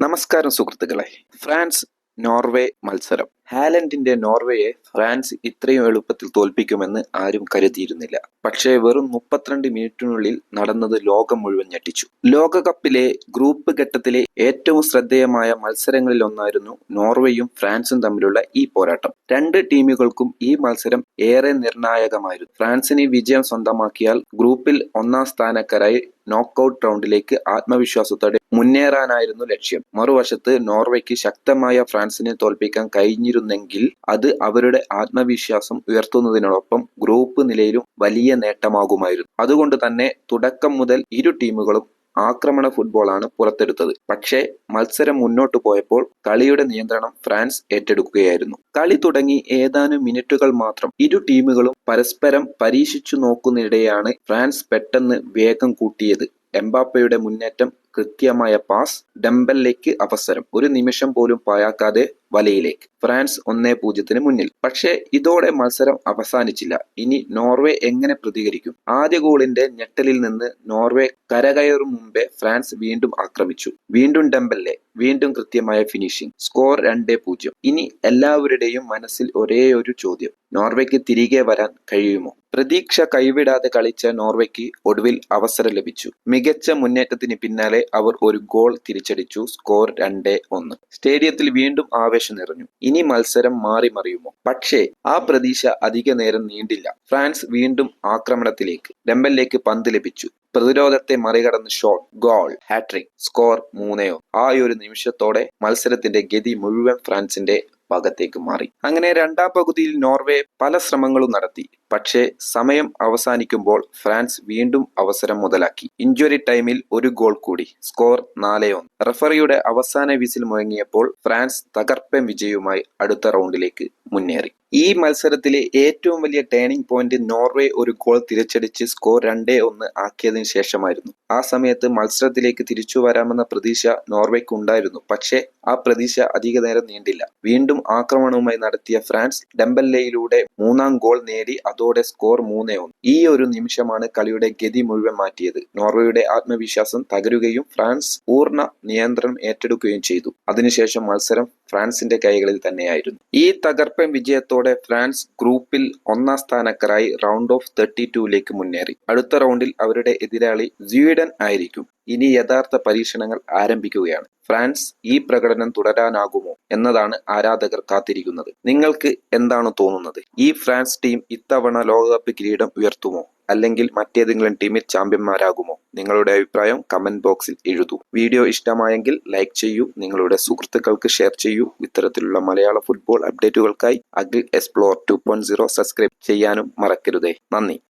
നമസ്കാരം സുഹൃത്തുക്കളെ. France Norway മത്സരം. ഹാലൻഡിന്റെ നോർവേയെ ഫ്രാൻസ് ഇത്രയും എളുപ്പത്തിൽ തോൽപ്പിക്കുമെന്ന് ആരും കരുതിയിരുന്നില്ല. പക്ഷേ വെറും 32 മിനിറ്റിനുള്ളിൽ നടന്നത് ലോകം മുഴുവൻ ഞെട്ടിച്ചു. ലോകകപ്പിലെ ഗ്രൂപ്പ് ഘട്ടത്തിലെ ഏറ്റവും ശ്രദ്ധേയമായ മത്സരങ്ങളിലൊന്നായിരുന്നു നോർവേയും ഫ്രാൻസും തമ്മിലുള്ള ഈ പോരാട്ടം. രണ്ട് ടീമുകൾക്കും ഈ മത്സരം ഏറെ നിർണായകമായിരുന്നു. ഫ്രാൻസിന് വിജയം സ്വന്തമാക്കിയാൽ ഗ്രൂപ്പിൽ ഒന്നാം സ്ഥാനക്കാരായി നോക്കൌട്ട് റൗണ്ടിലേക്ക് ആത്മവിശ്വാസത്തോടെ മുന്നേറാനായിരുന്നു ലക്ഷ്യം. മറുവശത്ത് നോർവേക്ക് ശക്തമായ ഫ്രാൻസിനെ തോൽപ്പിക്കാൻ കഴിഞ്ഞിരുന്നെങ്കിൽ അത് അവരുടെ ആത്മവിശ്വാസം ഉയർത്തുന്നതിനോടൊപ്പം ഗ്രൂപ്പ് നിലയിലും വലിയ നേട്ടമാകുമായിരുന്നു. അതുകൊണ്ട് തന്നെ തുടക്കം മുതൽ ഇരു ടീമുകളും ആക്രമണ ഫുട്ബോളാണ് പുറത്തെടുത്തത്. പക്ഷേ മത്സരം മുന്നോട്ടു പോയപ്പോൾ കളിയുടെ നിയന്ത്രണം ഫ്രാൻസ് ഏറ്റെടുക്കുകയായിരുന്നു. കളി തുടങ്ങി ഏതാനും മിനിറ്റുകൾ മാത്രം ഇരു ടീമുകളും പരസ്പരം പരീക്ഷിച്ചു നോക്കുന്നതിനിടെയാണ് ഫ്രാൻസ് പെട്ടെന്ന് വേഗം കൂട്ടിയത്. എംബാപ്പയുടെ മുന്നേറ്റം, കൃത്യമായ പാസ്, ഡെംബെല്ലയ്ക്ക് അവസരം, ഒരു നിമിഷം പോലും പാഴാക്കാതെ വലയിലേക്ക്. ഫ്രാൻസ് 1-0 മുന്നിൽ. പക്ഷേ ഇതോടെ മത്സരം അവസാനിച്ചില്ല. ഇനി നോർവേ എങ്ങനെ പ്രതികരിക്കും? ആദ്യ ഗോളിന്റെ ഞെട്ടലിൽ നിന്ന് നോർവേ കരകയറും മുമ്പേ ഫ്രാൻസ് വീണ്ടും ആക്രമിച്ചു. വീണ്ടും ഡെംബെല്ലെ, വീണ്ടും കൃത്യമായ ഫിനിഷിംഗ്. സ്കോർ 2-0. ഇനി എല്ലാവരുടെയും മനസ്സിൽ ഒരേ ഒരു ചോദ്യം: നോർവേക്ക് തിരികെ വരാൻ കഴിയുമോ? പ്രതീക്ഷ കൈവിടാതെ കളിച്ച നോർവേക്ക് ഒടുവിൽ അവസരം ലഭിച്ചു. മികച്ച മുന്നേറ്റത്തിന് പിന്നാലെ അവർ ഒരു ഗോൾ തിരിച്ചടിച്ചു. സ്കോർ 2-1. സ്റ്റേഡിയത്തിൽ വീണ്ടും ആവേശം നിറഞ്ഞു. ഇനി മത്സരം മാറി മറിയുമോ? പക്ഷേ ആ പ്രതീക്ഷ അധിക നേരം നീണ്ടില്ല. ഫ്രാൻസ് വീണ്ടും ആക്രമണത്തിലേക്ക്. ഡെംബെല്ലയ്ക്ക് പന്ത് ലഭിച്ചു. പ്രതിരോധത്തെ മറികടന്ന് ഷോട്ട്, ഗോൾ, ഹാട്രിക്. സ്കോർ 3-1. ആ ഒരു നിമിഷത്തോടെ മത്സരത്തിന്റെ ഗതി മുഴുവൻ ഫ്രാൻസിന്റെ ഭാഗത്തേക്ക് മാറി. അങ്ങനെ രണ്ടാം പകുതിയിൽ നോർവേ പല ശ്രമങ്ങളും നടത്തി. പക്ഷേ സമയം അവസാനിക്കുമ്പോൾ ഫ്രാൻസ് വീണ്ടും അവസരം മുതലാക്കി. ഇഞ്ചുറി ടൈമിൽ ഒരു ഗോൾ കൂടി. സ്കോർ 4-1. റഫറിയുടെ അവസാന വിസിൽ മുഴങ്ങിയപ്പോൾ ഫ്രാൻസ് തകർപ്പൻ വിജയവുമായി അടുത്ത റൗണ്ടിലേക്ക് മുന്നേറി. ഈ മത്സരത്തിലെ ഏറ്റവും വലിയ ടേണിംഗ് പോയിന്റ് നോർവേ ഒരു ഗോൾ തിരിച്ചടിച്ച് സ്കോർ 2-1 ആക്കിയതിനു ശേഷമായിരുന്നു. ആ സമയത്ത് മത്സരത്തിലേക്ക് തിരിച്ചു വരാമെന്ന പ്രതീക്ഷ നോർവേക്ക് ഉണ്ടായിരുന്നു. പക്ഷേ ആ പ്രതീക്ഷ അധിക നേരം നീണ്ടില്ല. വീണ്ടും ആക്രമണവുമായി നടത്തിയ ഫ്രാൻസ് ഡെംബെല്ലയിലൂടെ മൂന്നാം ഗോൾ നേടി. അതോടെ സ്കോർ 3-1. ഈ ഒരു നിമിഷമാണ് കളിയുടെ ഗതി മുഴുവൻ മാറ്റിയത്. നോർവേയുടെ ആത്മവിശ്വാസം തകരുകയും ഫ്രാൻസ് പൂർണ്ണ നിയന്ത്രണം ഏറ്റെടുക്കുകയും ചെയ്തു. അതിനുശേഷം മത്സരം ഫ്രാൻസിന്റെ കൈകളിൽ തന്നെയായിരുന്നു. ഈ തകർപ്പൻ വിജയത്തോടെ ഫ്രാൻസ് ഗ്രൂപ്പിൽ ഒന്നാം സ്ഥാനക്കാരായി റൗണ്ട് ഓഫ് 32ലേക്ക് മുന്നേറി. അടുത്ത റൗണ്ടിൽ അവരുടെ എതിരാളി സ്വീഡൻ ആയിരിക്കും. ഇനി യഥാർത്ഥ പരീക്ഷണങ്ങൾ ആരംഭിക്കുകയാണ്. ഫ്രാൻസ് ഈ പ്രകടനം തുടരാനാകുമോ എന്നതാണ് ആരാധകർ കാത്തിരിക്കുന്നത്. നിങ്ങൾക്ക് എന്താണ് തോന്നുന്നത്? ഈ ഫ്രാൻസ് ടീം ഇത്തവണ ലോകകപ്പ് കിരീടം ഉയർത്തുമോ? അല്ലെങ്കിൽ മറ്റേതെങ്കിലും ടീമിൽ ചാമ്പ്യന്മാരാകുമോ? നിങ്ങളുടെ അഭിപ്രായം കമന്റ് ബോക്സിൽ എഴുതൂ. വീഡിയോ ഇഷ്ടമായെങ്കിൽ ലൈക്ക് ചെയ്യൂ. നിങ്ങളുടെ സുഹൃത്തുക്കൾക്ക് ഷെയർ ചെയ്യൂ. ഇത്തരത്തിലുള്ള മലയാള ഫുട്ബോൾ അപ്ഡേറ്റുകൾക്കായി അഖിൽ എക്സ്പ്ലോർ 2.0 സബ്സ്ക്രൈബ് ചെയ്യാനും മറക്കരുതേ. നന്ദി.